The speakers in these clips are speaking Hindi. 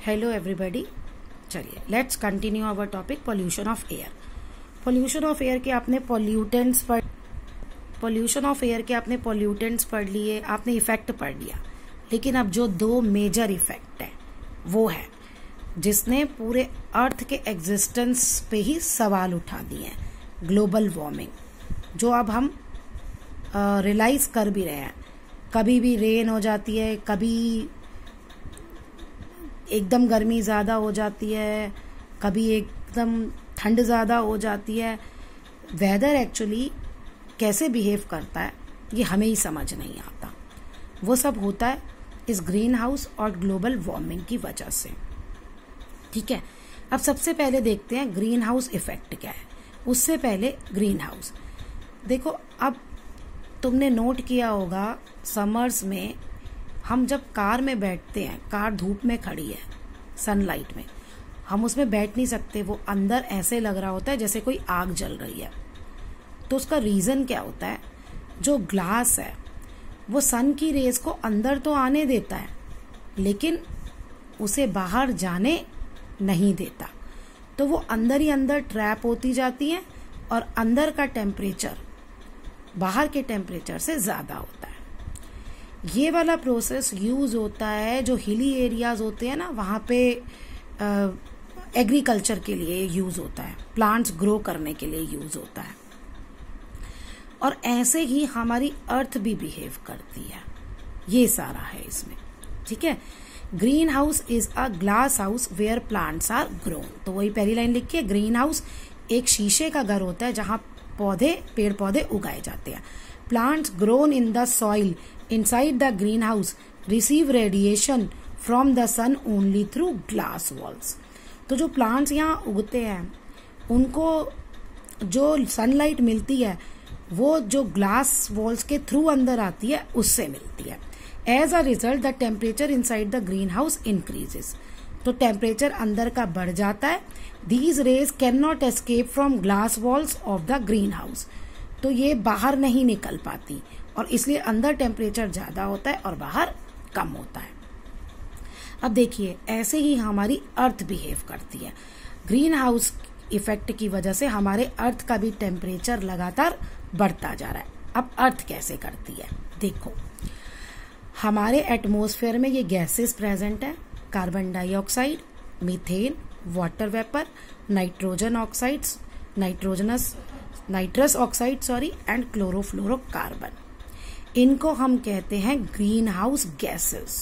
हेलो एवरीबॉडी, चलिए let's continue our topic pollution of air. Pollution of air के आपने पोल्यूटेंट्स पढ़ लिए, आपने इफेक्ट पढ़ लिया। लेकिन अब जो दो मेजर इफेक्ट है वो है जिसने पूरे अर्थ के एग्जिस्टेंस पे ही सवाल उठा दिए हैं, ग्लोबल वार्मिंग, जो अब हम रियलाइज कर भी रहे हैं। कभी भी रेन हो जाती है, कभी एकदम गर्मी ज़्यादा हो जाती है, कभी एकदम ठंड ज़्यादा हो जाती है। वेदर एक्चुअली कैसे बिहेव करता है ये हमें ही समझ नहीं आता। वो सब होता है इस ग्रीन हाउस और ग्लोबल वार्मिंग की वजह से। ठीक है, अब सबसे पहले देखते हैं ग्रीन हाउस इफेक्ट क्या है। उससे पहले ग्रीन हाउस देखो, अब तुमने नोट किया होगा समर्स में हम जब कार में बैठते हैं, कार धूप में खड़ी है, सनलाइट में, हम उसमें बैठ नहीं सकते। वो अंदर ऐसे लग रहा होता है जैसे कोई आग जल रही है। तो उसका रीजन क्या होता है? जो ग्लास है वो सन की रेज को अंदर तो आने देता है लेकिन उसे बाहर जाने नहीं देता। तो वो अंदर ही अंदर ट्रैप होती जाती है और अंदर का टेम्परेचर बाहर के टेम्परेचर से ज्यादा होता है। ये वाला प्रोसेस यूज होता है जो हिली एरियाज होते हैं ना, वहां पे एग्रीकल्चर के लिए यूज होता है, प्लांट्स ग्रो करने के लिए यूज होता है। और ऐसे ही हमारी अर्थ भी बिहेव करती है। ये सारा है इसमें। ठीक है, greenhouse is a glass house where plants are grown. तो वही पहली लाइन लिखी है, ग्रीन हाउस एक शीशे का घर होता है जहां पेड़ पौधे उगाए जाते हैं। Plants grown in the soil inside the greenhouse receive radiation from the sun only through glass walls। तो जो प्लांट्स यहाँ उगते हैं उनको जो सनलाइट मिलती है वो जो ग्लास वॉल्स के थ्रू अंदर आती है उससे मिलती है। As a result the temperature inside the greenhouse increases. तो टेम्परेचर अंदर का बढ़ जाता है। These rays can not escape from glass walls of the greenhouse. तो ये बाहर नहीं निकल पाती और इसलिए अंदर टेम्परेचर ज्यादा होता है और बाहर कम होता है। अब देखिए, ऐसे ही हमारी अर्थ बिहेव करती है। ग्रीन हाउस इफेक्ट की वजह से हमारे अर्थ का भी टेम्परेचर लगातार बढ़ता जा रहा है। अब अर्थ कैसे करती है देखो, हमारे एटमॉस्फेयर में ये गैसेस प्रेजेंट है, carbon dioxide, methane, water vapour, nitrogen oxides, nitrous oxide and chlorofluorocarbon. इनको हम कहते हैं ग्रीन हाउस गैसेस।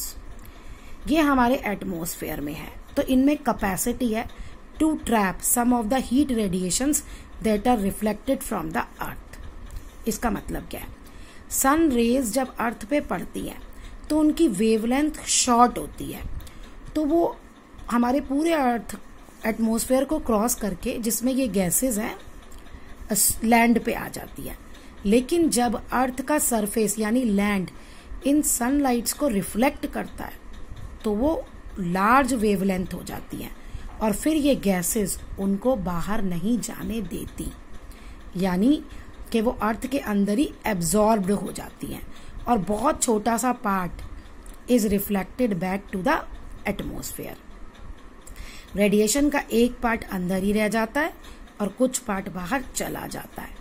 ये हमारे एटमॉस्फेयर में है। तो इनमें कैपेसिटी है to trap some of the heat radiations that are reflected from the earth. इसका मतलब क्या है? सन रेज जब अर्थ पे पड़ती है तो उनकी वेवलेंथ शॉर्ट होती है, तो वो हमारे पूरे अर्थ एटमॉस्फेयर को क्रॉस करके, जिसमें ये गैसेस हैं, लैंड पे आ जाती है। लेकिन जब अर्थ का सरफेस यानी लैंड इन सनलाइट्स को रिफ्लेक्ट करता है तो वो लार्ज वेवलेंथ हो जाती है और फिर ये गैसेस उनको बाहर नहीं जाने देती, यानी कि वो अर्थ के अंदर ही एब्जॉर्ब्ड हो जाती हैं और बहुत छोटा सा part is reflected back to the atmosphere. Radiation का एक पार्ट अंदर ही रह जाता है और कुछ पार्ट बाहर चला जाता है।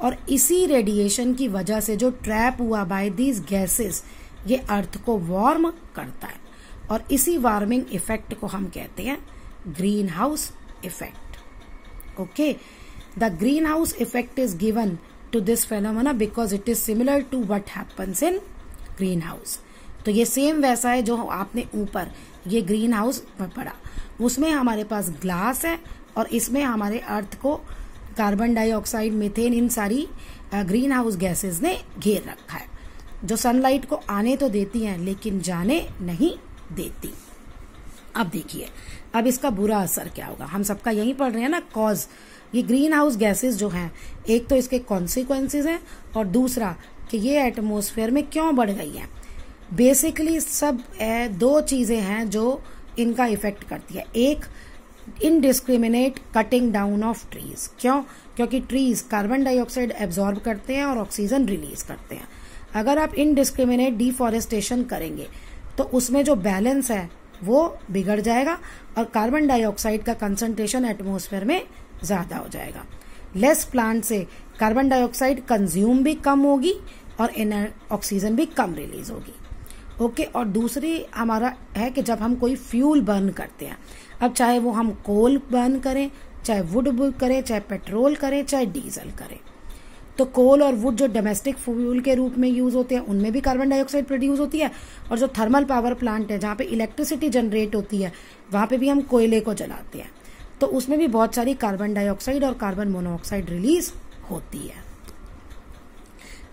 और इसी रेडिएशन की वजह से जो ट्रैप हुआ बाय दीज गैसेस, ये अर्थ को वार्म करता है और इसी वार्मिंग इफेक्ट को हम कहते हैं greenhouse effect. Okay, the greenhouse effect is given to this phenomena because it is similar to what happens in greenhouse. तो ये सेम वैसा है जो आपने ऊपर ये ग्रीन हाउस पढ़ा, उसमें हमारे पास ग्लास है और इसमें हमारे अर्थ को कार्बन डाइऑक्साइड, मीथेन, इन सारी ग्रीन हाउस गैसेस ने घेर रखा है, जो सनलाइट को आने तो देती हैं लेकिन जाने नहीं देती। अब देखिए, अब इसका बुरा असर क्या होगा। हम सबका यही पढ़ रहे हैं ना, कॉज। ये ग्रीन हाउस गैसेस जो हैं, एक तो इसके कॉन्सिक्वेंसेज हैं और दूसरा कि ये एटमॉस्फेयर में क्यों बढ़ गई हैं। बेसिकली सब दो चीजें हैं जो इनका इफेक्ट करती है। एक, indiscriminate cutting down of trees. क्यों? क्योंकि ट्रीज कार्बन डाइऑक्साइड एब्जॉर्ब करते हैं और ऑक्सीजन रिलीज करते हैं। अगर आप इनडिस्क्रिमिनेट डिफॉरेस्टेशन करेंगे तो उसमें जो बैलेंस है वो बिगड़ जाएगा और कार्बन डाइऑक्साइड का कंसंट्रेशन एटमॉस्फेयर में ज्यादा हो जाएगा। लेस प्लांट से कार्बन डाइऑक्साइड कंज्यूम भी कम होगी और ऑक्सीजन भी कम रिलीज होगी। ओके, और दूसरी हमारा है कि जब हम कोई फ्यूल बर्न करते हैं, अब चाहे वो हम कोल बर्न करें, चाहे वुड करें, चाहे पेट्रोल करें, चाहे डीजल करें, तो कोल और वुड जो डोमेस्टिक फ्यूल के रूप में यूज होते हैं उनमें भी कार्बन डाइऑक्साइड प्रोड्यूस होती है, और जो थर्मल पावर प्लांट है जहां पे इलेक्ट्रिसिटी जनरेट होती है वहां पे भी हम कोयले को जलाते हैं, तो उसमें भी बहुत सारी कार्बन डाइऑक्साइड और कार्बन मोनोऑक्साइड रिलीज होती है।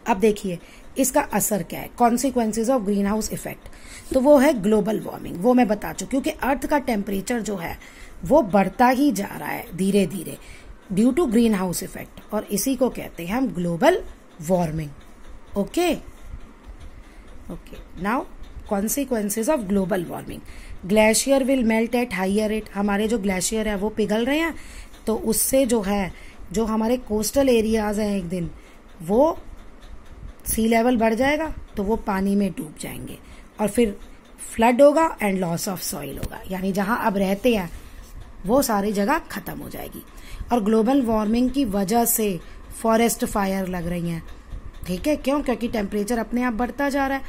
अब देखिए इसका असर क्या है, consequences of greenhouse effect, तो वो है ग्लोबल वार्मिंग। वो मैं बता चुकी हूँ कि अर्थ का टेम्परेचर जो है वो बढ़ता ही जा रहा है धीरे धीरे due to greenhouse effect, और इसी को कहते हैं हम global warming. Okay okay, now consequences of global warming. Glacier will melt at higher rate, हमारे जो ग्लेशियर है वो पिघल रहे हैं, तो उससे जो है जो हमारे कोस्टल एरियाज हैं एक दिन वो सी लेवल बढ़ जाएगा, तो वो पानी में डूब जाएंगे और फिर फ्लड होगा एंड लॉस ऑफ सॉइल होगा, यानी जहां अब रहते हैं वो सारी जगह खत्म हो जाएगी। और ग्लोबल वार्मिंग की वजह से फॉरेस्ट फायर लग रही हैं, ठीक है, क्यों? क्योंकि टेम्परेचर अपने आप बढ़ता जा रहा है,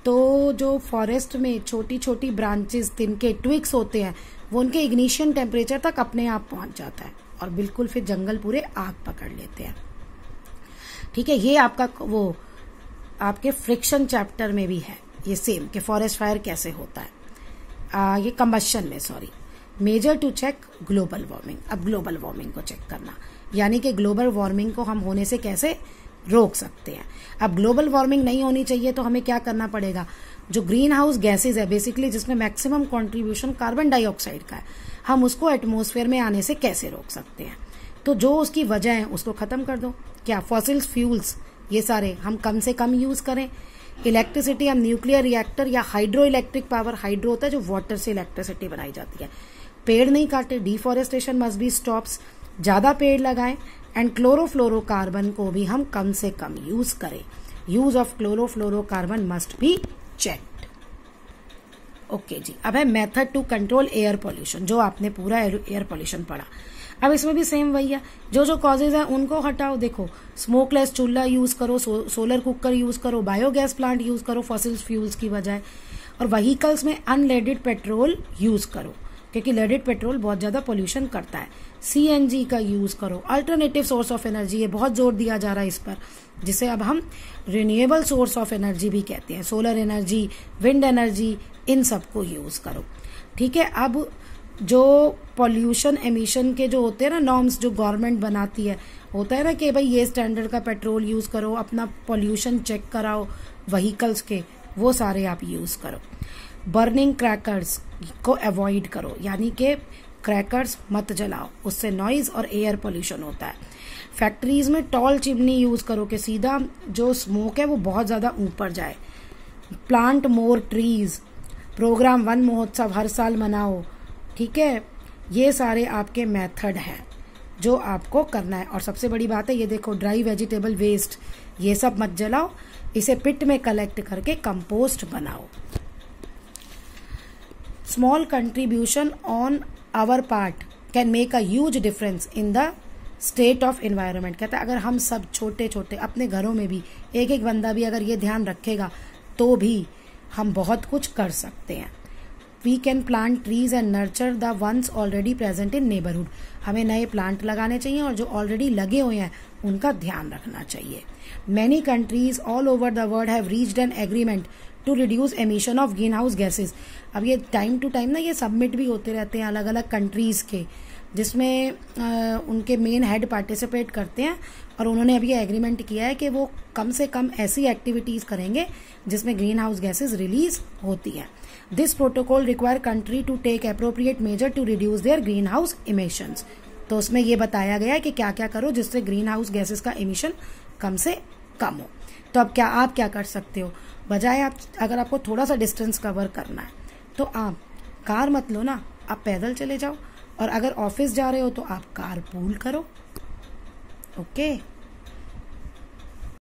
तो जो फॉरेस्ट में छोटी छोटी ब्रांचेस जिनके ट्विग्स होते हैं वो उनके इग्निशन टेम्परेचर तक अपने आप पहुंच जाता है और बिल्कुल फिर जंगल पूरे आग पकड़ लेते हैं। ठीक है, ये आपका वो आपके फ्रिक्शन चैप्टर में भी है ये सेम कि फॉरेस्ट फायर कैसे होता है, ये कंबशन में, sorry, measure to check global warming. अब ग्लोबल वार्मिंग को चेक करना, यानी कि ग्लोबल वार्मिंग को हम होने से कैसे रोक सकते हैं। अब ग्लोबल वार्मिंग नहीं होनी चाहिए तो हमें क्या करना पड़ेगा, जो ग्रीन हाउस गैसेज है बेसिकली जिसमें मैक्सिमम कंट्रीब्यूशन कार्बन डाइऑक्साइड का है, हम उसको एटमॉस्फेयर में आने से कैसे रोक सकते हैं। तो जो उसकी वजह है उसको खत्म कर दो। क्या? फॉसिल फ्यूल्स ये सारे हम कम से कम यूज करें। इलेक्ट्रिसिटी हम न्यूक्लियर रिएक्टर या हाइड्रो इलेक्ट्रिक पावर, हाइड्रो होता है जो वाटर से इलेक्ट्रिसिटी बनाई जाती है। पेड़ नहीं काटे, डिफॉरेस्टेशन मस्ट बी स्टॉप्स, ज्यादा पेड़ लगाएं एंड क्लोरोफ्लोरोकार्बन को भी हम कम से कम यूज करें। Use of chlorofluorocarbon must be checked. Okay जी, अब है method to control air pollution, जो आपने पूरा एयर पॉल्यूशन पढ़ा। अब इसमें भी सेम वही है, जो कॉजेज है उनको हटाओ। देखो, स्मोकलेस चूल्हा यूज करो, सोलर कुकर यूज करो, बायोगैस प्लांट यूज करो फॉसिल फ्यूल्स की बजाय, और व्हीकल्स में अनलेडेड पेट्रोल यूज करो क्योंकि लेडेड पेट्रोल बहुत ज्यादा पोल्यूशन करता है। सीएनजी का यूज करो, अल्टरनेटिव सोर्स ऑफ एनर्जी, ये बहुत जोर दिया जा रहा है इस पर, जिसे अब हम रिन्यूएबल सोर्स ऑफ एनर्जी भी कहते हैं। सोलर एनर्जी, विंड एनर्जी, इन सबको यूज करो। ठीक है, अब जो पॉल्यूशन एमिशन के जो होते हैं ना नॉर्म्स जो गवर्नमेंट बनाती है, होता है ना कि भाई ये स्टैंडर्ड का पेट्रोल यूज करो, अपना पॉल्यूशन चेक कराओ व्हीकल्स के, वो सारे आप यूज करो। बर्निंग क्रैकर्स को अवॉइड करो, यानी कि क्रैकर्स मत जलाओ, उससे नॉइज और एयर पोल्यूशन होता है। फैक्ट्रीज में टॉल चिमनी यूज करो कि सीधा जो स्मोक है वो बहुत ज्यादा ऊपर जाए। Plant more trees, programme one महोत्सव हर साल मनाओ। ठीक है, ये सारे आपके मेथड हैं जो आपको करना है। और सबसे बड़ी बात है, ये देखो, ड्राई वेजिटेबल वेस्ट ये सब मत जलाओ, इसे पिट में कलेक्ट करके कंपोस्ट बनाओ। Small contribution on our part can make a huge difference in the state of environment. कहता है अगर हम सब छोटे छोटे अपने घरों में भी एक एक बंदा भी अगर ये ध्यान रखेगा तो भी हम बहुत कुछ कर सकते हैं। We can plant trees and nurture the ones already present in neighbourhood. हमें नए प्लांट लगाने चाहिए और जो ऑलरेडी लगे हुए हैं उनका ध्यान रखना चाहिए। Many countries all over the world have reached an agreement to reduce emission of greenhouse gases. अब ये टाइम टू टाइम ना ये सबमिट भी होते रहते हैं अलग अलग कंट्रीज के, जिसमें उनके मेन हेड पार्टिसिपेट करते हैं और उन्होंने अभी एग्रीमेंट किया है कि वो कम से कम ऐसी एक्टिविटीज करेंगे जिसमें ग्रीन हाउस गैसेज रिलीज होती हैं। This protocol require country to take appropriate measure to reduce their greenhouse emissions. तो उसमें ये बताया गया है कि क्या क्या करो जिससे ग्रीन हाउस गैसेज का इमिशन कम से कम हो। तो अब क्या आप क्या कर सकते हो, बजाय आप अगर आपको थोड़ा सा डिस्टेंस कवर करना है तो आप कार मत लो ना, आप पैदल चले जाओ, और अगर ऑफिस जा रहे हो तो आप कार पूल करो। ओके।